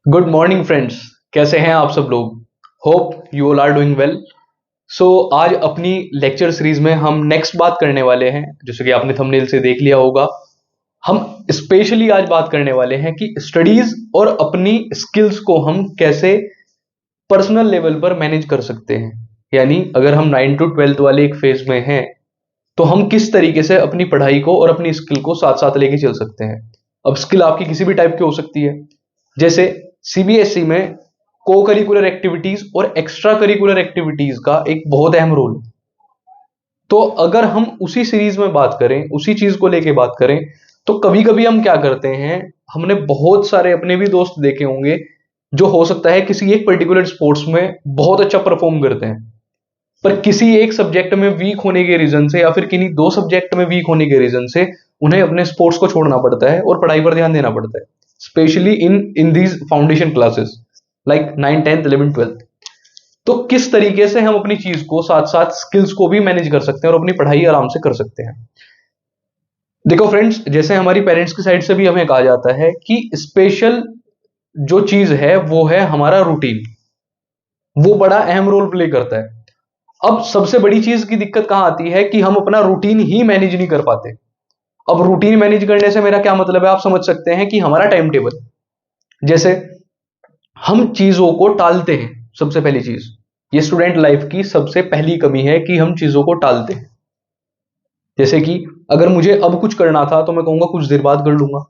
Good morning friends. कैसे हैं आप सब लोग? Hope you all are doing well. So आज अपनी लेक्चर सीरीज में हम नेक्स्ट बात करने वाले हैं, जैसे कि आपने थंबनेल से देख लिया होगा। हम स्पेशली आज बात करने वाले हैं कि स्टडीज और अपनी स्किल्स को हम कैसे पर्सनल लेवल पर मैनेज कर सकते हैं। यानी अगर हम 9 to 12 वाले एक फेज में हैं तो हम किस तरीके से अपनी पढ़ाई को और अपनी स्किल को साथ साथ लेके चल सकते हैं। अब स्किल आपकी किसी भी टाइप की हो सकती है, जैसे सीबीएसई में को करिकुलर एक्टिविटीज और एक्स्ट्रा करिकुलर एक्टिविटीज का एक बहुत अहम रोल है। तो अगर हम उसी सीरीज में बात करें, उसी चीज को लेके बात करें, तो कभी कभी हम क्या करते हैं, हमने बहुत सारे अपने भी दोस्त देखे होंगे जो हो सकता है किसी एक पर्टिकुलर स्पोर्ट्स में बहुत अच्छा परफॉर्म करते हैं, पर किसी एक सब्जेक्ट में वीक होने के रीजन से या फिर किन्हीं दो सब्जेक्ट में वीक होने के रीजन से उन्हें अपने स्पोर्ट्स को छोड़ना पड़ता है और पढ़ाई पर ध्यान देना पड़ता है, specially in these foundation classes like 9, 10th, 11th, 12th। तो किस तरीके से हम अपनी चीज को साथ साथ स्किल्स को भी मैनेज कर सकते हैं और अपनी पढ़ाई आराम से कर सकते हैं। देखो फ्रेंड्स, जैसे हमारी पेरेंट्स की साइड से भी हमें कहा जाता है कि स्पेशल जो चीज है वो है हमारा रूटीन। वो बड़ा अहम रोल प्ले करता है। अब सबसे बड़ी चीज की दिक्कत कहां आती है कि हम अपना रूटीन ही मैनेज नहीं कर पाते। अब रूटीन मैनेज करने से मेरा क्या मतलब है, आप समझ सकते हैं कि हमारा टाइम टेबल, जैसे हम चीजों को टालते हैं। सबसे पहली चीज, ये स्टूडेंट लाइफ की सबसे पहली कमी है कि हम चीजों को टालते हैं। जैसे कि अगर मुझे अब कुछ करना था तो मैं कहूंगा कुछ देर बाद कर लूंगा,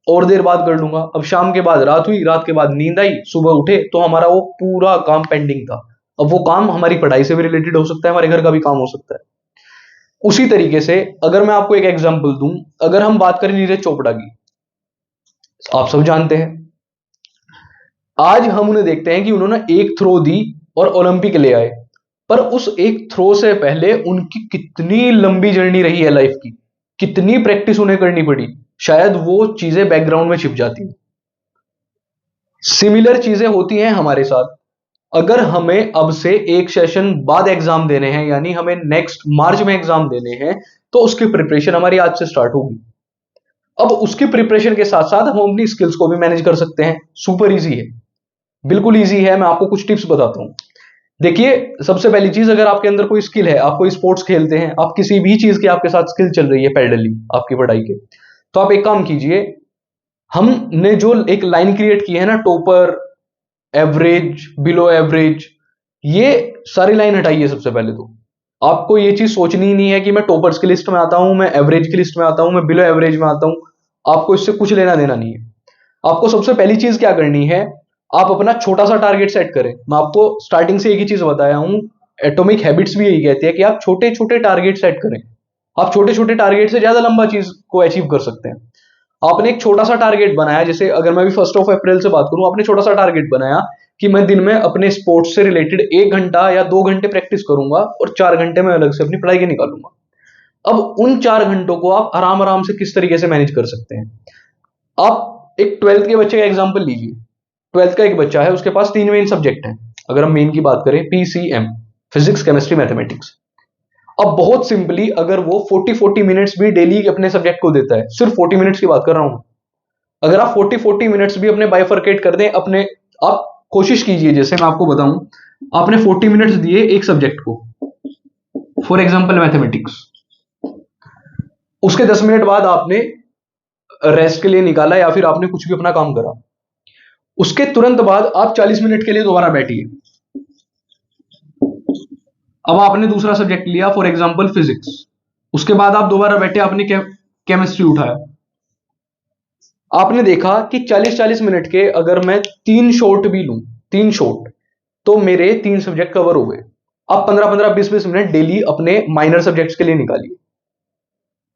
और देर बाद कर लूंगा। अब शाम के बाद रात हुई, रात के बाद नींद आई, सुबह उठे तो हमारा वो पूरा काम पेंडिंग था। अब वो काम हमारी पढ़ाई से भी रिलेटेड हो सकता है, हमारे घर का भी काम हो सकता है। उसी तरीके से अगर मैं आपको एक एग्जांपल दूं, अगर हम बात करें नीरज चोपड़ा की, आप सब जानते हैं। आज हम उन्हें देखते हैं कि उन्होंने एक थ्रो दी और ओलंपिक ले आए, पर उस एक थ्रो से पहले उनकी कितनी लंबी जर्नी रही है लाइफ की, कितनी प्रैक्टिस उन्हें करनी पड़ी, शायद वो चीजें बैकग्राउंड में छिप जाती। सिमिलर चीजें होती हैं हमारे साथ। अगर हमें अब से एक सेशन बाद एग्जाम देने हैं, यानी हमें नेक्स्ट मार्च में एग्जाम देने हैं, तो उसकी प्रिपरेशन हमारी आज से स्टार्ट होगी। अब उसकी प्रिपरेशन के साथ साथ हम अपनी स्किल्स को भी मैनेज कर सकते हैं। सुपर इजी है, बिल्कुल इजी है। मैं आपको कुछ टिप्स बताता हूं। देखिए, सबसे पहली चीज, अगर आपके अंदर कोई स्किल है, आप कोई स्पोर्ट्स खेलते हैं, आप किसी भी चीज की आपके साथ स्किल चल रही है पैरेलली आपकी पढ़ाई के, तो आप एक काम कीजिए। हमने जो एक लाइन क्रिएट की है ना, टॉपर, एवरेज, बिलो एवरेज, ये सारी लाइन हटाइए। सबसे पहले तो आपको ये चीज सोचनी ही नहीं है कि मैं टॉपर्स की लिस्ट में आता हूं, मैं एवरेज की लिस्ट में आता हूं, मैं बिलो एवरेज में आता हूं। आपको इससे कुछ लेना देना नहीं है। आपको सबसे पहली चीज क्या करनी है, आप अपना छोटा सा टारगेट सेट करें। मैं आपको स्टार्टिंग से एक ही चीज बताया हूं, एटॉमिक हैबिट्स भी यही कहती है कि आप छोटे छोटे टारगेट सेट करें। आप छोटे छोटे टारगेट से ज्यादा लंबा चीज को अचीव कर सकते हैं। आपने एक छोटा सा टारगेट बनाया, जैसे अगर मैं भी 1 अप्रैल से बात करूं, आपने छोटा सा टारगेट बनाया कि मैं दिन में अपने स्पोर्ट्स से रिलेटेड 1 घंटा या 2 घंटे प्रैक्टिस करूंगा और 4 घंटे में अलग से अपनी पढ़ाई के निकालूंगा। अब उन 4 घंटों को आप आराम आराम से किस तरीके से मैनेज कर सकते हैं। आप एक 12th के बच्चे का एग्जाम्पल लीजिए। 12th का एक बच्चा है, उसके पास 3 मेन सब्जेक्ट हैं। अगर हम मेन की बात करें, पीसीएम, फिजिक्स, केमिस्ट्री, मैथमेटिक्स। अब बहुत सिंपली, अगर वो 40-40 मिनट्स भी डेली अपने सब्जेक्ट को देता है, सिर्फ 40 मिनट्स की बात कर रहा हूं, अगर आप 40-40 मिनट्स भी अपने बाइफरकेट कर दें अपने, आप कोशिश कीजिए, जैसे मैं आपको बताऊं, आपने 40 मिनट्स दिए एक सब्जेक्ट को, फॉर एग्जाम्पल मैथमेटिक्स, उसके 10 मिनट बाद आपने रेस्ट के लिए निकाला या फिर आपने कुछ भी अपना काम करा, उसके तुरंत बाद आप 40 मिनट के लिए दोबारा बैठिए। अब आपने दूसरा सब्जेक्ट लिया, फॉर एग्जाम्पल फिजिक्स, उसके बाद आप दोबारा बैठे, आपने केमिस्ट्री उठाया। आपने देखा कि 40-40 मिनट के अगर मैं 3 शॉट भी लूं, 3 शॉट, तो मेरे 3 सब्जेक्ट कवर हो गए। आप 15-15, 20-20 मिनट डेली अपने माइनर सब्जेक्ट्स के लिए निकालिए।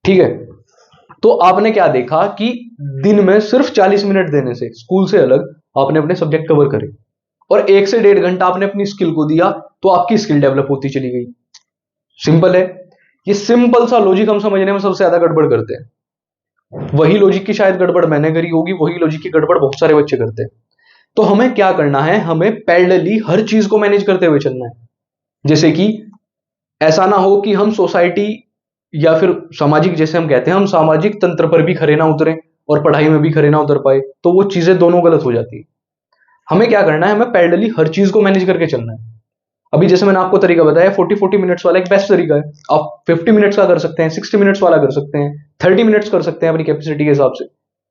ठीक है, तो आपने क्या देखा कि दिन में सिर्फ 40 मिनट देने से, स्कूल से अलग, आपने अपने सब्जेक्ट कवर करे और 1 से 1.5 घंटा आपने अपनी स्किल को दिया, तो आपकी स्किल डेवलप होती चली गई। सिंपल है। ये सिंपल सा लॉजिक हम समझने में सबसे ज्यादा गड़बड़ करते हैं। वही लॉजिक की शायद गड़बड़ मैंने करी होगी, वही लॉजिक की गड़बड़ बहुत सारे बच्चे करते हैं। तो हमें क्या करना है, हमें पैरेलली हर चीज को मैनेज करते हुए चलना है। जैसे कि ऐसा ना हो कि हम सोसाइटी या फिर सामाजिक, जैसे हम कहते हैं, हम सामाजिक तंत्र पर भी खरे ना उतरे और पढ़ाई में भी खरे ना उतर पाए, तो वो चीजें दोनों गलत हो जाती है। हमें क्या करना है, हमें पैरेलली हर चीज को मैनेज करके चलना है। अभी जैसे मैंने आपको तरीका बताया, 40 मिनट्स वाला एक बेस्ट तरीका है। आप 50 मिनट्स का कर सकते हैं, 60 मिनट्स वाला कर सकते हैं, 30 मिनट्स कर सकते हैं अपनी कैपेसिटी के हिसाब से।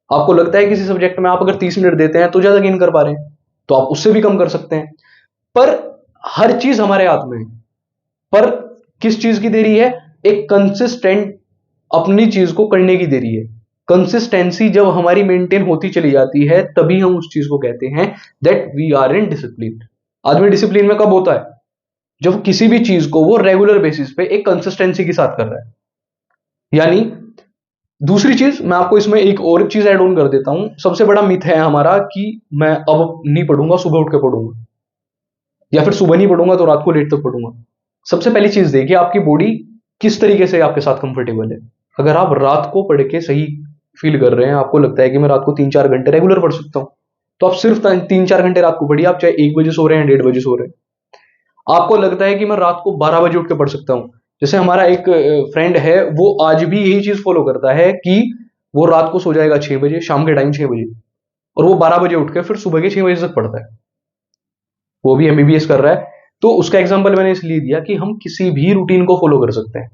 आपको लगता है किसी सब्जेक्ट में आप अगर 30 मिनट देते हैं तो ज्यादा गेन कर पा रहे हैं, तो आप उससे भी कम कर सकते हैं। पर हर चीज हमारे हाथ में है। पर किस चीज की देरी है? एक कंसिस्टेंट अपनी चीज को करने की देरी है। कंसिस्टेंसी जब हमारी मेंटेन होती चली जाती है, तभी हम उस चीज को कहते हैं that we are in discipline. आदमी डिसिप्लिन में कब होता है? जब किसी भी चीज को वो रेगुलर बेसिस पे एक कंसिस्टेंसी के साथ कर रहा है। यानी दूसरी चीज मैं आपको इसमें एक और चीज ऐड ऑन कर देता हूं। सबसे बड़ा मिथ है हमारा कि मैं अब नहीं पढ़ूंगा, सुबह उठ के पढ़ूंगा, या फिर सुबह नहीं पढ़ूंगा तो रात को लेट तक पढ़ूंगा। सबसे पहली चीज देखिए, आपकी बॉडी किस तरीके से आपके साथ कंफर्टेबल है। अगर आप रात को पढ़ के सही फील कर रहे हैं, आपको लगता है कि मैं रात को 3-4 घंटे रेगुलर पढ़ सकता हूं, तो आप सिर्फ 3-4 घंटे रात को पढ़िए। आप चाहे 1 बजे सो रहे हैं, 1:30 बजे सो रहे हैं। आपको लगता है कि मैं रात को 12 बजे उठ के पढ़ सकता हूं। जैसे हमारा एक फ्रेंड है, वो आज भी यही चीज फॉलो करता है कि वो रात को सो जाएगा 6 बजे, शाम के टाइम 6 बजे, और वो 12 बजे उठ के फिर सुबह के 6 बजे तक पढ़ता है। वो भी एमबीबीएस कर रहा है। तो उसका एग्जाम्पल मैंने इसलिए दिया कि हम किसी भी रूटीन को फॉलो कर सकते हैं।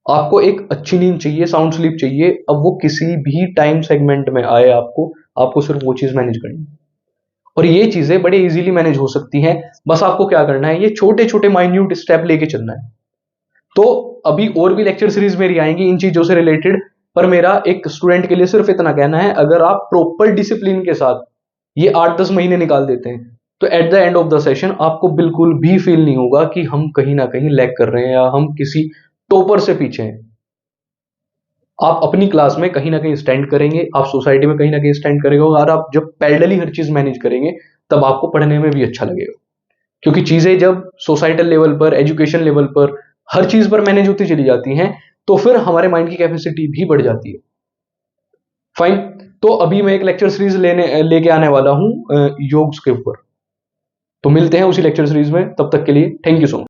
आपको एक अच्छी नींद चाहिए, साउंड स्लीप चाहिए, अब वो किसी भी टाइम सेगमेंट में आए, आपको आपको सिर्फ वो चीज मैनेज करनी है। और ये चीजें बड़े इजीली मैनेज हो सकती हैं। बस आपको क्या करना है, ये छोटे छोटे माइन्यूट स्टेप लेके चलना है। तो अभी और भी लेक्चर सीरीज मेरी आएंगी इन चीजों से रिलेटेड। पर मेरा एक स्टूडेंट के लिए सिर्फ इतना कहना है, अगर आप प्रॉपर डिसिप्लिन के साथ ये 8-10 महीने निकाल देते हैं, तो at the end of the session आपको बिल्कुल भी फील नहीं होगा कि हम कहीं ना कहीं लैग कर रहे हैं या हम किसी टॉपर से पीछे हैं। आप अपनी क्लास में कहीं ना कहीं स्टैंड करेंगे, आप सोसाइटी में कहीं ना कहीं स्टैंड करेंगे, और आप जब पैरेलली हर चीज मैनेज करेंगे, तब आपको पढ़ने में भी अच्छा लगेगा। क्योंकि चीजें जब सोसाइटल लेवल पर, एजुकेशन लेवल पर, हर चीज पर मैनेज होती चली जाती हैं, तो फिर हमारे माइंड की कैपेसिटी भी बढ़ जाती है। फाइन। तो अभी मैं एक लेक्चर सीरीज लेके आने वाला हूं योग्स के ऊपर। तो मिलते हैं उसी लेक्चर सीरीज में, तब तक के लिए थैंक यू सो मच।